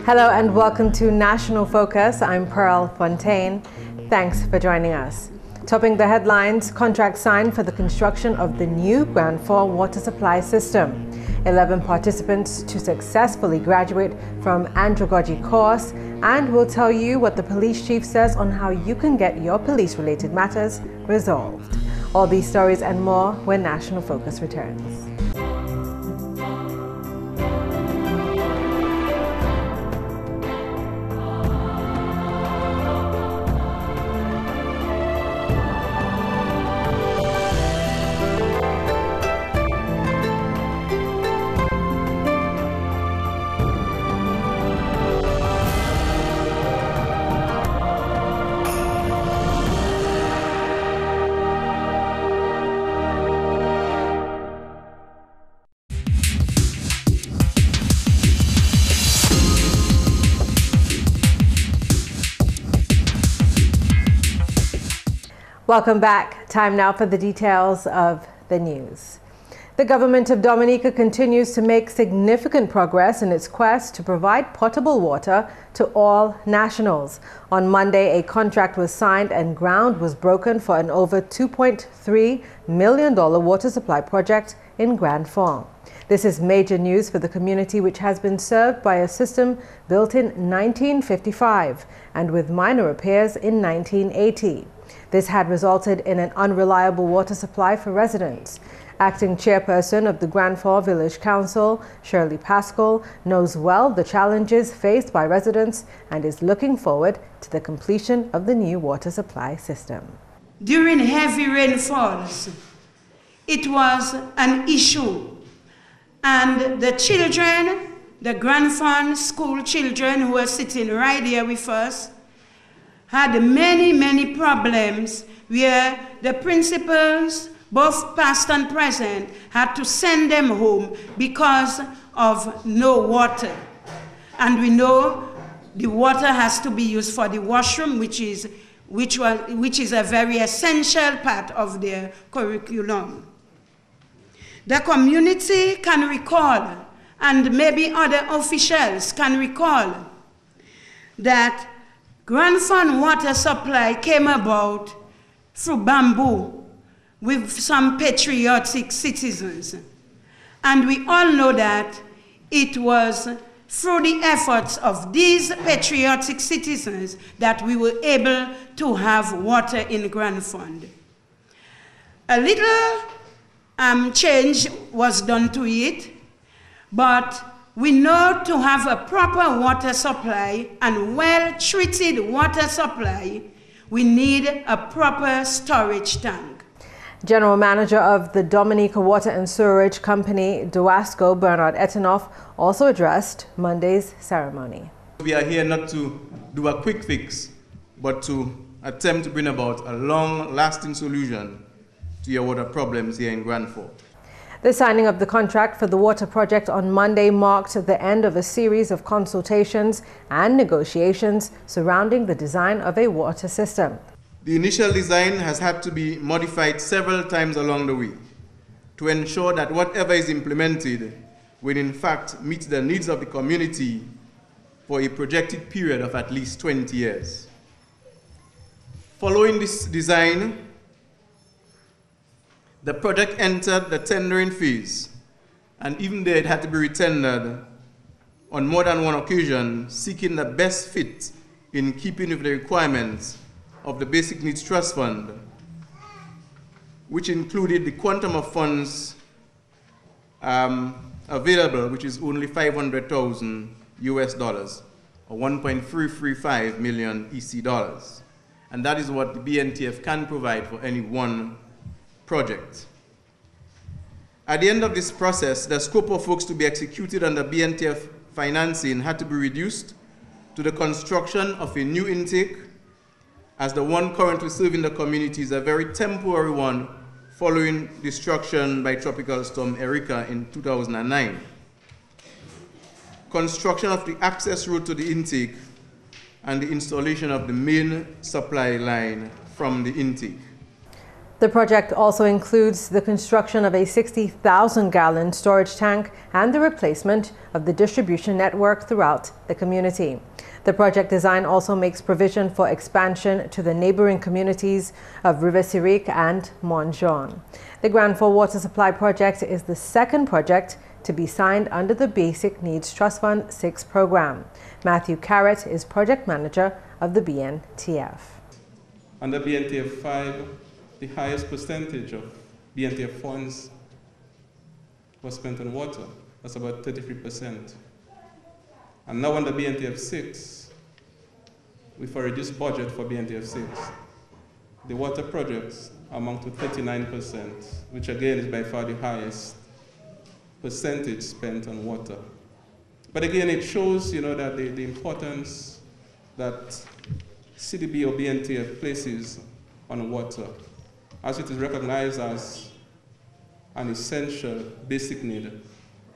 Hello and welcome to National Focus. I'm Pearl Fontaine. Thanks for joining us. Topping the headlines, contract signed for the construction of the new Grand Fall water supply system. 11 participants to successfully graduate from andragogy course, and we'll tell you what the police chief says on how you can get your police-related matters resolved. All these stories and more when National Focus returns. Welcome back. Time now for the details of the news. The government of Dominica continues to make significant progress in its quest to provide potable water to all nationals. On Monday, a contract was signed and ground was broken for an over $2.3 million water supply project in Grand Fall. This is major news for the community, which has been served by a system built in 1955 and with minor repairs in 1980. This had resulted in an unreliable water supply for residents. Acting chairperson of the Grand Fall Village Council, Shirley Pascal, knows well the challenges faced by residents and is looking forward to the completion of the new water supply system. During heavy rainfalls, it was an issue, and the children, the Grand Fall school children who are sitting right here with us, had many problems where the principals, both past and present, had to send them home because of no water. And we know the water has to be used for the washroom, which is a very essential part of their curriculum. The community can recall, and maybe other officials can recall, that Grand Fall water supply came about through bamboo with some patriotic citizens. And we all know that it was through the efforts of these patriotic citizens that we were able to have water in Grand Fall. A little change was done to it, but we know to have a proper water supply and well-treated water supply, we need a proper storage tank. General Manager of the Dominica Water and Sewerage Company, Duasco, Bernard Etenoff, also addressed Monday's ceremony. We are here not to do a quick fix, but to attempt to bring about a long-lasting solution to your water problems here in Grand Fall. The signing of the contract for the water project on Monday marked the end of a series of consultations and negotiations surrounding the design of a water system. The initial design has had to be modified several times along the way to ensure that whatever is implemented will in fact meet the needs of the community for a projected period of at least 20 years. Following this design, the project entered the tendering phase, and even there it had to be retendered on more than one occasion, seeking the best fit in keeping with the requirements of the Basic Needs Trust Fund, which included the quantum of funds available, which is only $500,000 US, or 1.335 million EC dollars. And that is what the BNTF can provide for any one project. At the end of this process, the scope of works to be executed under BNTF financing had to be reduced to the construction of a new intake, as the one currently serving the community is a very temporary one following destruction by Tropical Storm Erika in 2009. Construction of the access road to the intake and the installation of the main supply line from the intake. The project also includes the construction of a 60,000-gallon storage tank and the replacement of the distribution network throughout the community. The project design also makes provision for expansion to the neighboring communities of River Sirik and Montjean. The Grand Forks Water Supply Project is the second project to be signed under the Basic Needs Trust Fund 6 program. Matthew Carrott is project manager of the BNTF. Under BNTF 5, the highest percentage of BNTF funds was spent on water. That's about 33%. And now under BNTF 6, with a reduced budget for BNTF 6, the water projects amount to 39%, which again is by far the highest percentage spent on water. But again, it shows, that the importance that CDB or BNTF places on water, as it is recognized as an essential basic need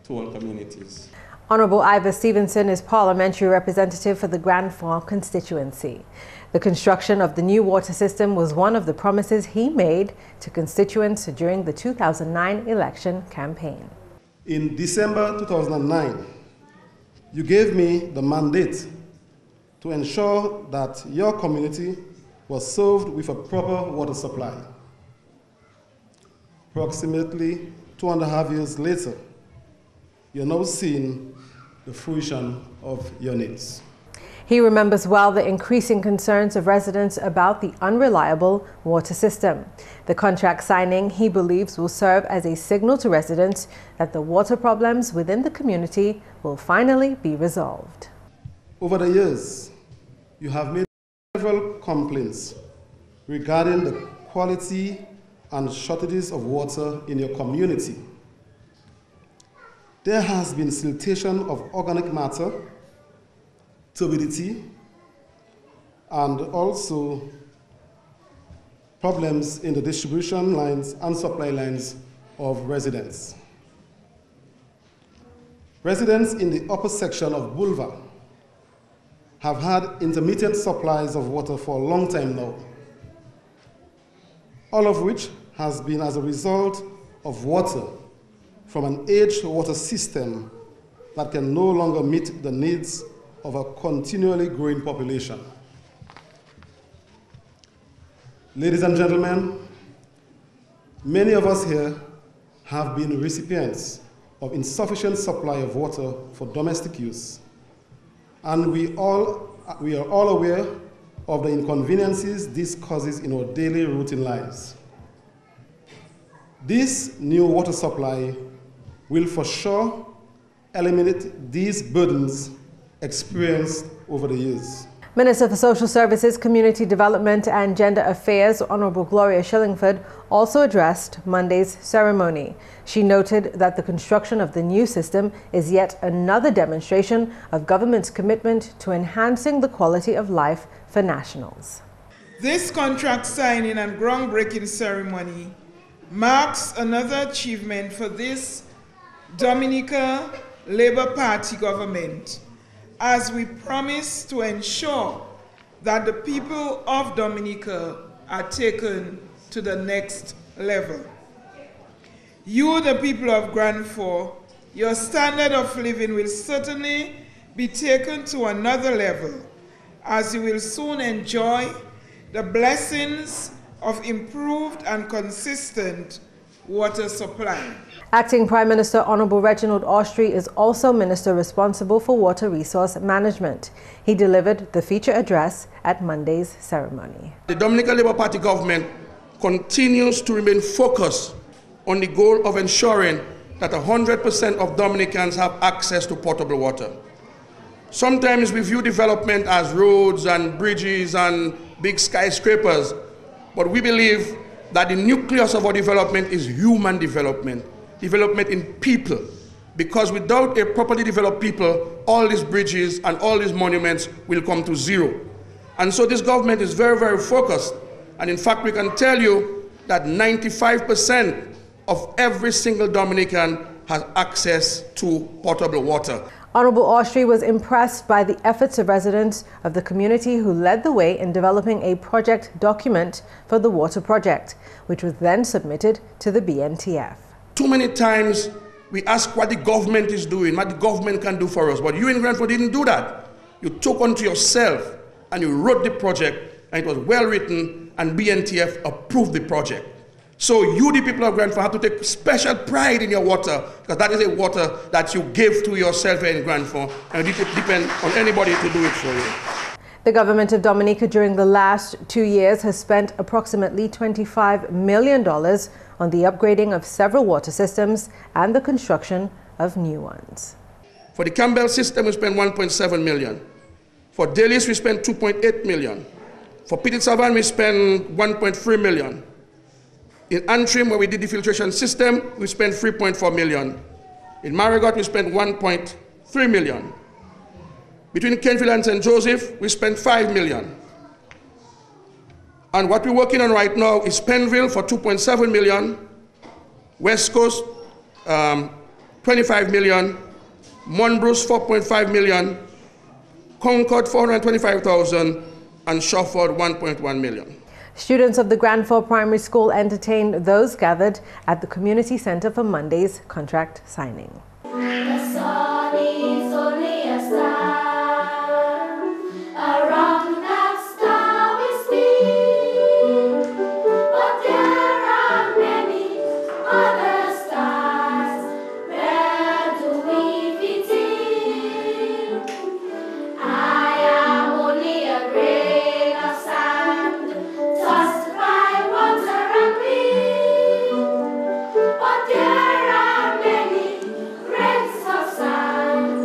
to all communities. Honourable Ivor Stevenson is parliamentary representative for the Grand Forks constituency. The construction of the new water system was one of the promises he made to constituents during the 2009 election campaign. In December 2009, you gave me the mandate to ensure that your community was served with a proper water supply. Approximately 2.5 years later, you're now seeing the fruition of your needs. He remembers well the increasing concerns of residents about the unreliable water system. The contract signing, he believes, will serve as a signal to residents that the water problems within the community will finally be resolved. Over the years, you have made several complaints regarding the quality and shortages of water in your community. There has been siltation of organic matter, turbidity, and also problems in the distribution lines and supply lines of residents. Residents in the upper section of Boulevard have had intermittent supplies of water for a long time now, all of which has been as a result of water from an aged water system that can no longer meet the needs of a continually growing population. Ladies and gentlemen, many of us here have been recipients of insufficient supply of water for domestic use, and we are all aware of the inconveniences this causes in our daily routine lives. This new water supply will for sure eliminate these burdens experienced over the years. Minister for Social Services, Community Development and Gender Affairs, Honourable Gloria Shillingford, also addressed Monday's ceremony. She noted that the construction of the new system is yet another demonstration of government's commitment to enhancing the quality of life for nationals. This contract signing and groundbreaking ceremony marks another achievement for this Dominica Labour Party government, as we promise to ensure that the people of Dominica are taken to the next level. You, the people of Grand Forks, your standard of living will certainly be taken to another level, as you will soon enjoy the blessings of improved and consistent water supply. Acting Prime Minister Honourable Reginald Austrie is also Minister responsible for water resource management. He delivered the feature address at Monday's ceremony. The Dominica Labour Party government continues to remain focused on the goal of ensuring that 100% of Dominicans have access to potable water. Sometimes we view development as roads and bridges and big skyscrapers, but we believe that the nucleus of our development is human development in people, because without a properly developed people, all these bridges and all these monuments will come to zero. And so this government is very, very focused, and in fact we can tell you that 95% of every single Dominican has access to potable water. Honorable Austrie was impressed by the efforts of residents of the community who led the way in developing a project document for the water project, which was then submitted to the BNTF. Too many times we ask what the government is doing, what the government can do for us, but you in Granford didn't do that. You took onto yourself and you wrote the project, and it was well written, and BNTF approved the project. So you, the people of Granford, have to take special pride in your water, because that is a water that you gave to yourself in Granford, and it depends on anybody to do it for you. The government of Dominica during the last 2 years has spent approximately $25 million on the upgrading of several water systems and the construction of new ones. For the Campbell system, we spent $1.7 million. For Delis, we spent $2.8 million. For Petit Savan, we spent $1.3 million. In Antrim, where we did the filtration system, we spent $3.4 million. In Marigot, we spent $1.3 million. Between Kenfield and St. Joseph, we spent $5 million. And what we're working on right now is Penville for $2.7 million, West Coast, $25 million, Monbruce, $4.5 million, Concord, $425,000, and Shawford, $1.1 million. Students of the Granford Primary School entertained those gathered at the Community Center for Monday's contract signing. The sun is only a star, around that star we spin, but there are many other stars, where do we fit in? I am only a grain of sand, tossed by water and wind, but there are many grains of sand,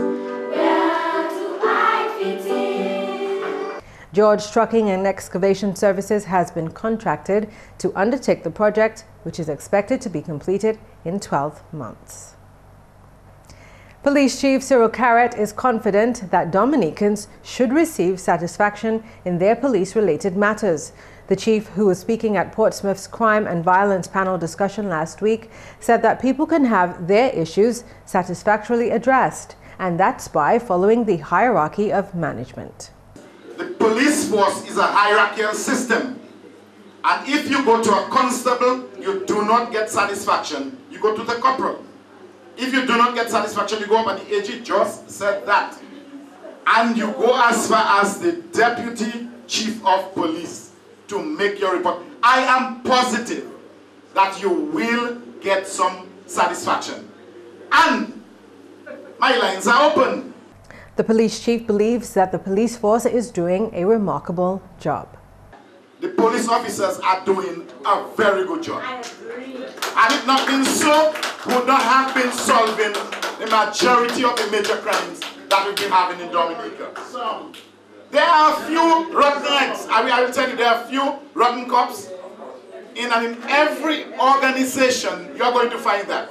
where do I fit in? George Trucking and Excavation Services has been contracted to undertake the project, which is expected to be completed in 12 months. Police Chief Cyril Carrett is confident that Dominicans should receive satisfaction in their police-related matters. The chief, who was speaking at Portsmouth's Crime and Violence panel discussion last week, said that people can have their issues satisfactorily addressed, and that's by following the hierarchy of management. The police force is a hierarchical system, and if you go to a constable, you do not get satisfaction, you go to the corporal. If you do not get satisfaction, you go up, and the AG just said that. And you go as far as the deputy chief of police to make your report. I am positive that you will get some satisfaction. And my lines are open. The police chief believes that the police force is doing a remarkable job. The police officers are doing a very good job. I agree. Had it not been so, we would not have been solving the majority of the major crimes that we've been having in Dominica. There are a few rotten eggs. I will tell you, there are a few rotten cops in every organization. You're going to find that.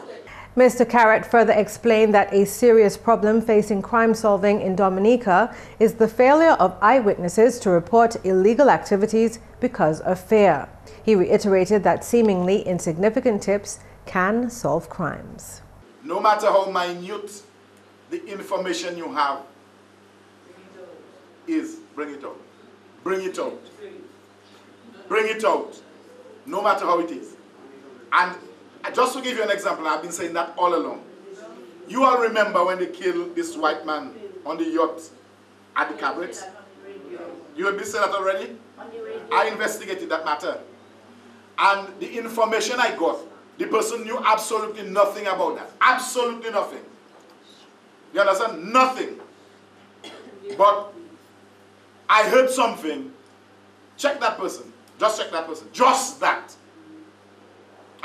Mr. Carrett further explained that a serious problem facing crime solving in Dominica is the failure of eyewitnesses to report illegal activities because of fear. He reiterated that seemingly insignificant tips can solve crimes. No matter how minute the information you have is, bring it out. Bring it out. Bring it out. No matter how it is. And just to give you an example, I've been saying that all along. You all remember when they killed this white man on the yacht at the cabaret? You have been saying that already? I investigated that matter. And the information I got, the person knew absolutely nothing about that. Absolutely nothing. You understand? Nothing. But I heard something. Check that person. Just check that person. Just that.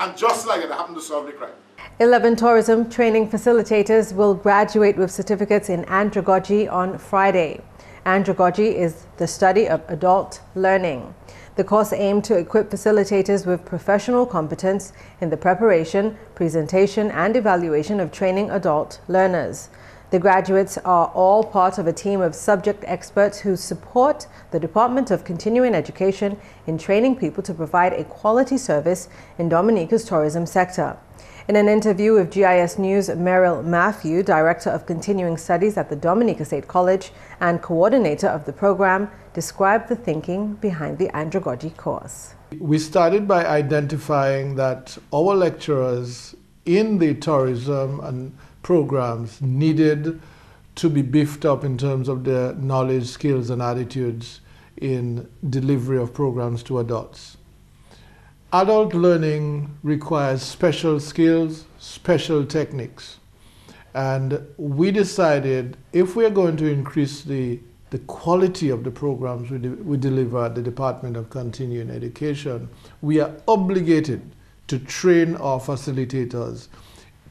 And just like it, I happened to solve the crime. 11 tourism training facilitators will graduate with certificates in andragogy on Friday. Andragogy is the study of adult learning. The course aimed to equip facilitators with professional competence in the preparation, presentation, and evaluation of training adult learners. The graduates are all part of a team of subject experts who support the Department of Continuing Education in training people to provide a quality service in Dominica's tourism sector. In an interview with GIS News, Meryl Matthew, Director of Continuing Studies at the Dominica State College and coordinator of the program, described the thinking behind the andragogy course. We started by identifying that our lecturers in the tourism and programs needed to be beefed up in terms of their knowledge, skills, and attitudes in delivery of programs to adults. Adult learning requires special skills, special techniques. And we decided if we're going to increase the quality of the programs we deliver at the Department of Continuing Education, we are obligated to train our facilitators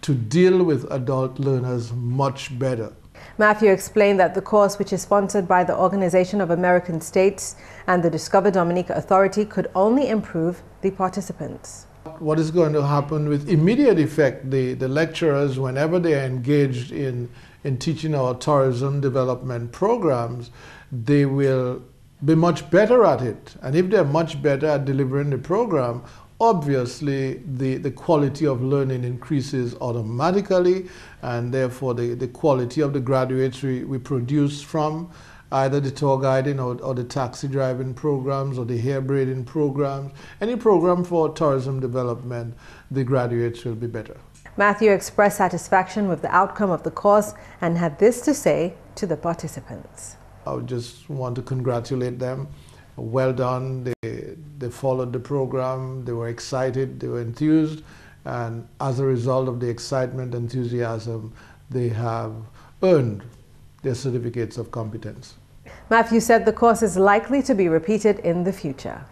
to deal with adult learners much better. Matthew explained that the course, which is sponsored by the Organization of American States and the Discover Dominica Authority, could only improve the participants. What is going to happen with immediate effect, the lecturers, whenever they are engaged in teaching our tourism development programs, they will be much better at it. And if they're much better at delivering the program, obviously the quality of learning increases automatically, and therefore the quality of the graduates we produce from either the tour guiding or the taxi driving programs or the hair braiding programs, any program for tourism development, the graduates will be better. Matthew expressed satisfaction with the outcome of the course and had this to say to the participants. I would just want to congratulate them. Well done. They followed the program, they were excited, they were enthused, and as a result of the excitement, enthusiasm, they have earned their certificates of competence. Matthew said the course is likely to be repeated in the future.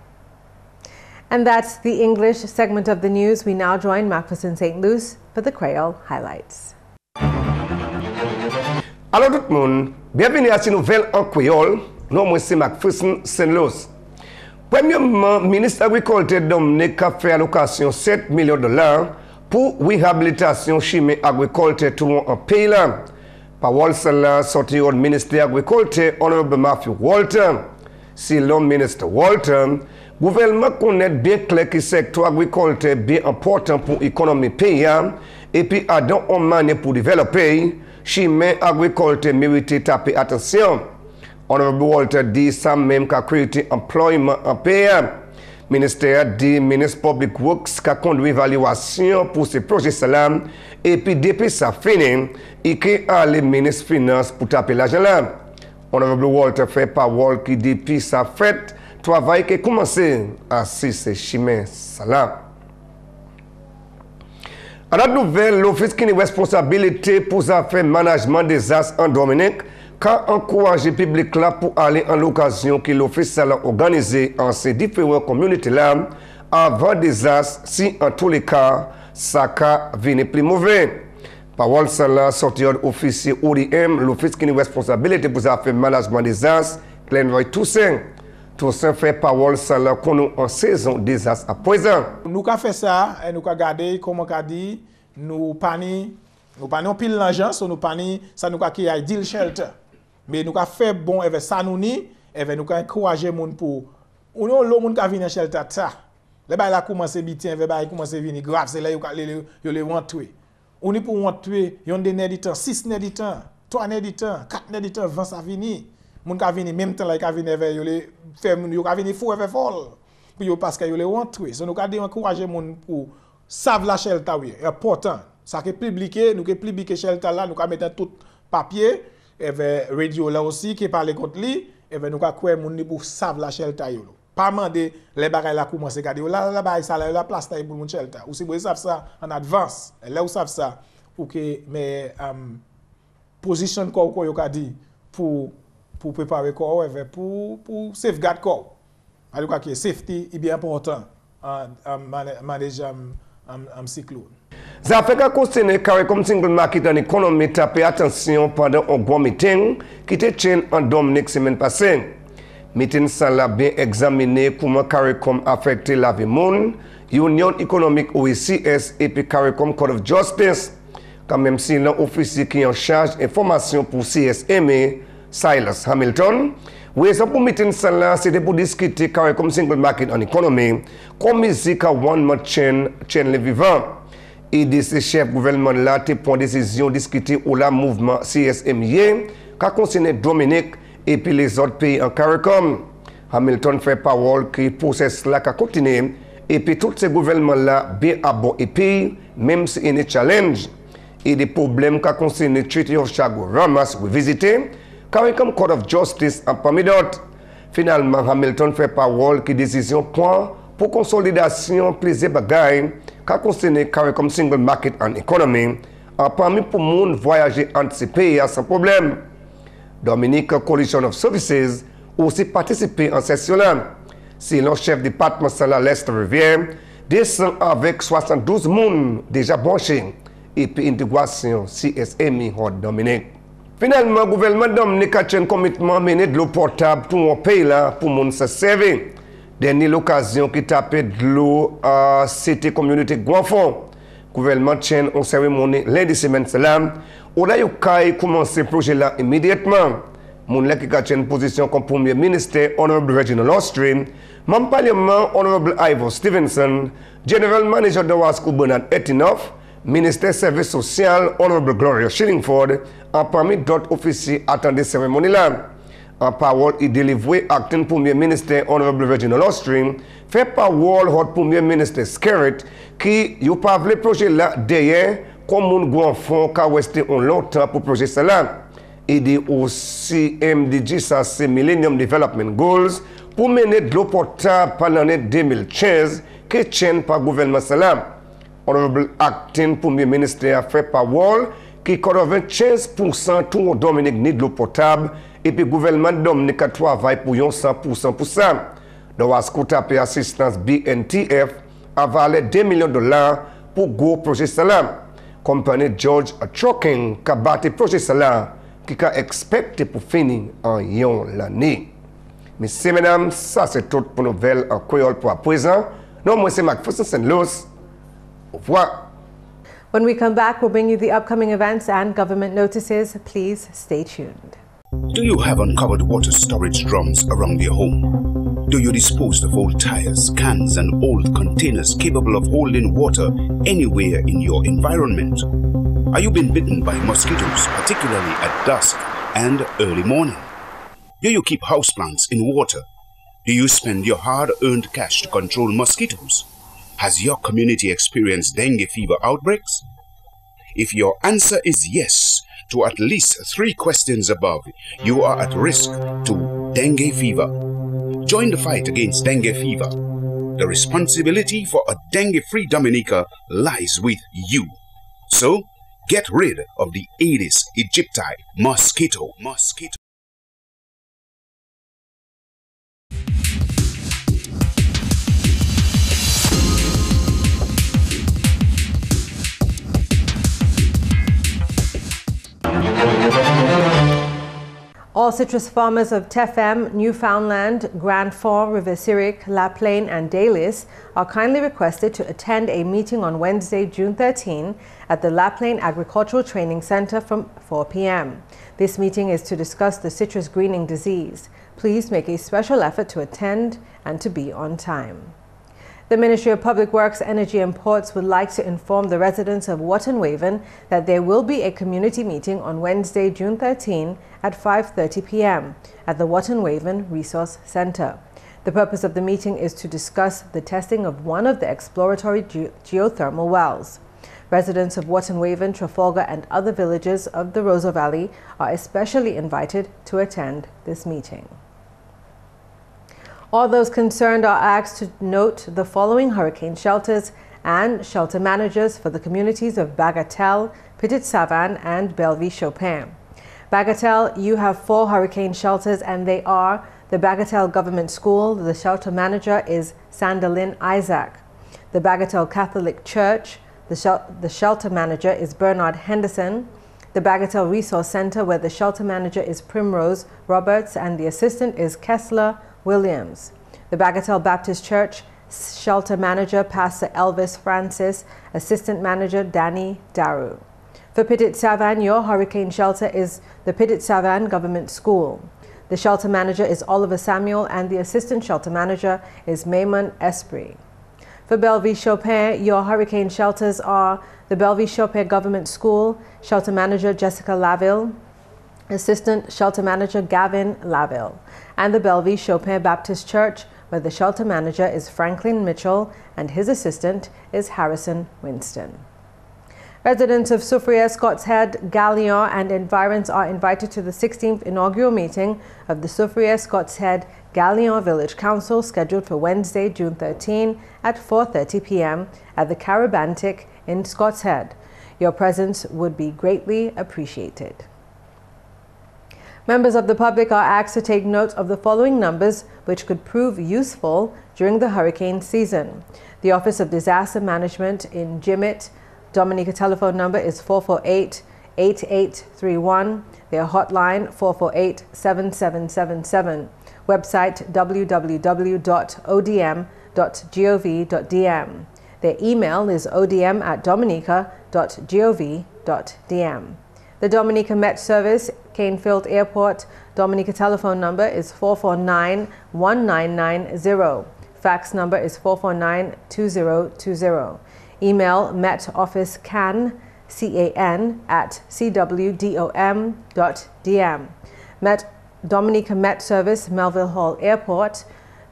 And that's the English segment of the news. We now join MCPherson St. Luce for the Creole highlights. Alors tout le monde, bienvenue à cette nouvelle en créole. Non, moi c'est MCPherson St. Luce. Premièrement, ministre agriculture Dominica fait allocation $7 millions pour réhabilitation chimie agriculture tout en pays là. Parole celle-là sortie au ministère agriculture honorable Matthew Walter. Si l'homme ministre Walter, gouvernement connaît bien clair que le secteur agricole est bien important pour l'économie pays et puis a donc une manière pour développer, chimie agriculture mérite taper attention. Honorable Walter dit ça même qu'à créer employment en pays. Ministère dit ministre Public Works qui a conduit évaluation pour ces projets là et puis depuis ça fini, il a les ministres finances pour taper l'argent là. Honorable Walter fait parole qui depuis sa fête, travail qui a commencé à ces chimères là. À la nouvelle, l'office qui a une responsabilité pour faire management des désastres en Dominique, qu'a encouragé le public là pour aller en l'occasion que l'office a organisé en ces différentes communautés là, avant des désastres, si en tous les cas, ça a venu plus mauvais. Parole cela sortie de l'officier ODM, l'office qui a une responsabilité pour faire management des désastres, Glenroy Toussaint. Toussaint fait parole cela qu'on nous en saison des désastres à présent. Nous avons fait ça et nous avons regardé comment on a dit, nous pas pile l'argent, nous pas ça nous a dit shelter. Mais nous avons fait bon avec ça nous ni, et nous avons encouragé les gens pour ou non le monde qui vient shelter ça. Les bail là commencé bitin, les bail commencé venir grave, c'est là yo les rentrer. On est pour rentrer, yon des nez du temps, 6 nez du temps, 3 nez du temps, 4 nez du temps, 20 ça venir. Moun ka venir même temps là ka venir vers yo les faire yo ka venir fou avec folle. Pour yo parce que yo les rentrer. So nous avons encourager les gens pour savent la shelter oui, important. Ça que publier, nous que publier shelter là, nous ka mettre tout papier et radio là aussi qui parle contre lui et nous ka croire moun pour savent la shelter yo. Pas demander les bagages là commencer garder là bagaille ça la place taille pour mon shelter. Ou si vous savez ça en avance, là vous savez ça pour que mais position corps yo ka dit pour préparer corps pour safeguard corps. Alors que safety est bien important en manager cyclone. Ça fait qu'à concerner carré comme single market en économie taper attention pendant un grand meeting qui était tenu en Dominique semaine passée. Meeting ça l'a bien examiné comment CARICOM affecté la vie monde, Union économique OECS et puis CARICOM Court of Justice. Quand même si l'officier qui est en charge d'information pour CSMA, Silas Hamilton, raison pour meeting ça là, c'était pour discuter CARICOM single market en économie, comme musique à one man chain les vivants. Et de ces chefs gouvernement là te prend décision discuter ou la mouvement CSMI qui concerne Dominique et puis les autres pays en CARICOM. Hamilton fait parole que le processus là qui continue et puis tous ces gouvernements là bien à bon et puis même si il y a des challenges et des problèmes qui concernent le Treaty of Chaguaramas visiter CARICOM Court of Justice en parmi d'autres. Finalement Hamilton fait parole que décision point pour consolidation plaisir bagaille qui concerne CARICOM Single Market and Economy en parmi pour monde voyager entre ces pays sans problème. Dominica Coalition of Services aussi participé en session là. C'est le chef départemental l'Est Rivière descend avec 72 personnes déjà branchées et puis intégration CSMI Hot Dominique. Finalement, le gouvernement Dominique a un commitment mené de l'eau potable tout mon pays là pour monde se servir. Dernière l'occasion qui tapait de l'eau à cette communauté Guanfon. Le gouvernement tient une cérémonie lundi semaine là. On a eu commencé le projet là immédiatement. Mon là qui a une position comme premier ministre, Honorable Reginald Austrin, membre parlement, Honorable Ivor Stevenson, General Manager de Wasco Bernard Etinoff, ministère Service Social, Honorable Gloria Shillingford, en parmi d'autres officiers attendent cette cérémonie là. En parole, il délivré acting premier ministre, Honorable Reginald Austrin, fait parole au premier ministre Skerritt, qui n'a pas vu le projet là derrière, comme mon grand fonds qui a resté longtemps pour le projet là. Et dit aussi MDG, ça c'est Millennium Development Goals, pour mener de l'eau potable pendant l'année 2015, qui tient par le gouvernement Salam. Honorable Acting Premier Ministre a fait parole qui 95% tout Dominique ni de l'eau potable et puis le gouvernement Dominique a travaillé pour 100% pour ça. Donc, à ce qu'on appelle assistance BNTF a valé $2 millions pour le projet Salam. Compagnie George Trucking qui a battu le projet Salam qui a expecté pour finir en l'année. Messieurs et mesdames, ça c'est tout pour nouvelles en créole pour à présent. Non, moi c'est MCPherson Luce. Au revoir. When we come back, we'll bring you the upcoming events and government notices. Please stay tuned. Do you have uncovered water storage drums around your home? Do you dispose of old tires, cans, and old containers capable of holding water anywhere in your environment? Are you being bitten by mosquitoes, particularly at dusk and early morning? Do you keep houseplants in water? Do you spend your hard-earned cash to control mosquitoes? Has your community experienced dengue fever outbreaks? If your answer is yes to at least 3 questions above, you are at risk to dengue fever. Join the fight against dengue fever. The responsibility for a dengue-free Dominica lies with you. So, get rid of the Aedes aegypti mosquito. All citrus farmers of Tefem, Newfoundland, Grand Fond, River Syriac, La Plaine, and Dalis are kindly requested to attend a meeting on Wednesday, June 13, at the La Plaine Agricultural Training Center from 4 p.m. This meeting is to discuss the citrus greening disease. Please make a special effort to attend and to be on time. The Ministry of Public Works, Energy and Ports would like to inform the residents of Wotton Waven that there will be a community meeting on Wednesday, June 13 at 5:30 p.m. at the Wotton Waven Resource Center. The purpose of the meeting is to discuss the testing of one of the exploratory geothermal wells. Residents of Wotton Waven, Trafalgar, and other villages of the Roseau Valley are especially invited to attend this meeting. All those concerned are asked to note the following hurricane shelters and shelter managers for the communities of Bagatelle, Petite Savane, and Bellevue-Chopin. Bagatelle, you have 4 hurricane shelters, and they are the Bagatelle Government School. The shelter manager is Sandalyn Isaac. The Bagatelle Catholic Church, the shelter manager is Bernard Henderson. The Bagatelle Resource Center, where the shelter manager is Primrose Roberts and the assistant is Kessler Williams. The Bagatelle Baptist Church, shelter manager Pastor Elvis Francis, assistant manager Danny Daru. For Petite Savane, your hurricane shelter is the Petite Savane Government School. The shelter manager is Oliver Samuel and the assistant shelter manager is Maymon Esprit. For Bellevue-Chopin, your hurricane shelters are the Bellevue-Chopin Government School, Shelter Manager Jessica Laville, Assistant Shelter Manager Gavin Laville, and the Bellevue-Chopin Baptist Church, where the Shelter Manager is Franklin Mitchell and his assistant is Harrison Winston. Residents of Soufriere, Scots Head, Galion, and environs are invited to the 16th inaugural meeting of the Soufriere, Scots Head, Galion Village Council, scheduled for Wednesday, June 13 at 4:30 p.m. at the Carabantic in Scots Head. Your presence would be greatly appreciated. Members of the public are asked to take note of the following numbers, which could prove useful during the hurricane season. The Office of Disaster Management in Jimmet, Dominica telephone number is 448-8831. Their hotline 448-7777. Website www.odm.gov.dm. Their email is odm@dominica.gov.dm. The Dominica Met Service, Canefield Airport, Dominica telephone number is 449-1990. Fax number is 449-2020. Email metofficecan, C-A-N, @cwdom.dm. Dominica Met Service, Melville Hall Airport.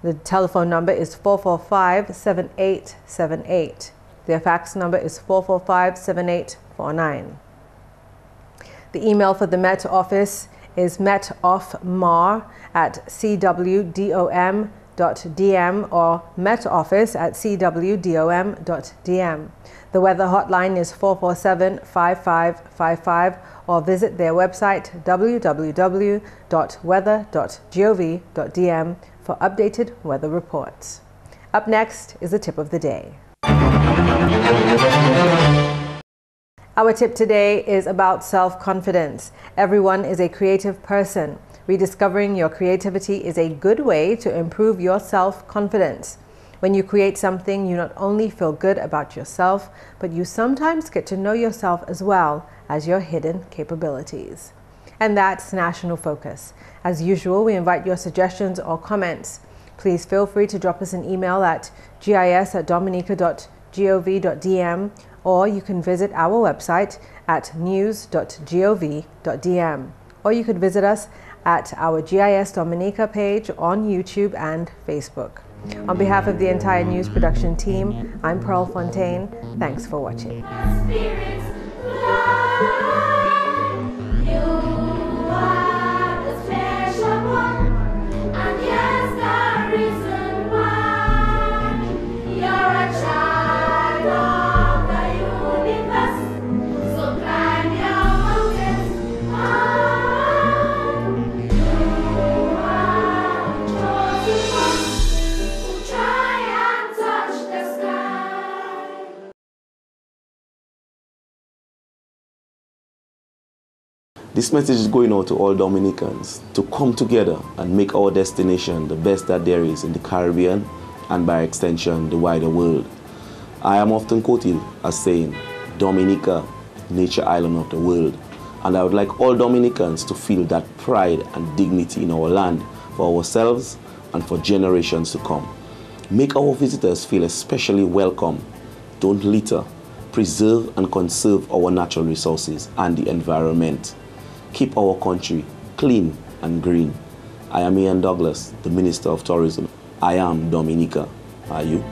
The telephone number is 445-7878. Their fax number is 445-7849. The email for the Met Office is metofmar@cwdom.dm or metoffice@cwdom.dm. The weather hotline is 447-5555 or visit their website www.weather.gov.dm for updated weather reports. Up next is the tip of the day. Our tip today is about self-confidence. Everyone is a creative person. Rediscovering your creativity is a good way to improve your self-confidence. When you create something, you not only feel good about yourself, but you sometimes get to know yourself as well as your hidden capabilities. And that's National Focus. As usual, we invite your suggestions or comments. Please feel free to drop us an email at gis@dominica.gov.dm, or you can visit our website at news.gov.dm, or you could visit us at our GIS Dominica page on YouTube and Facebook. On behalf of the entire news production team, I'm Pearl Fontaine. Thanks for watching. This message is going out to all Dominicans to come together and make our destination the best that there is in the Caribbean and by extension the wider world. I am often quoted as saying, Dominica, nature island of the world. And I would like all Dominicans to feel that pride and dignity in our land for ourselves and for generations to come. Make our visitors feel especially welcome. Don't litter. Preserve and conserve our natural resources and the environment. Keep our country clean and green. I am Ian Douglas, the Minister of Tourism. I am Dominica. Are you?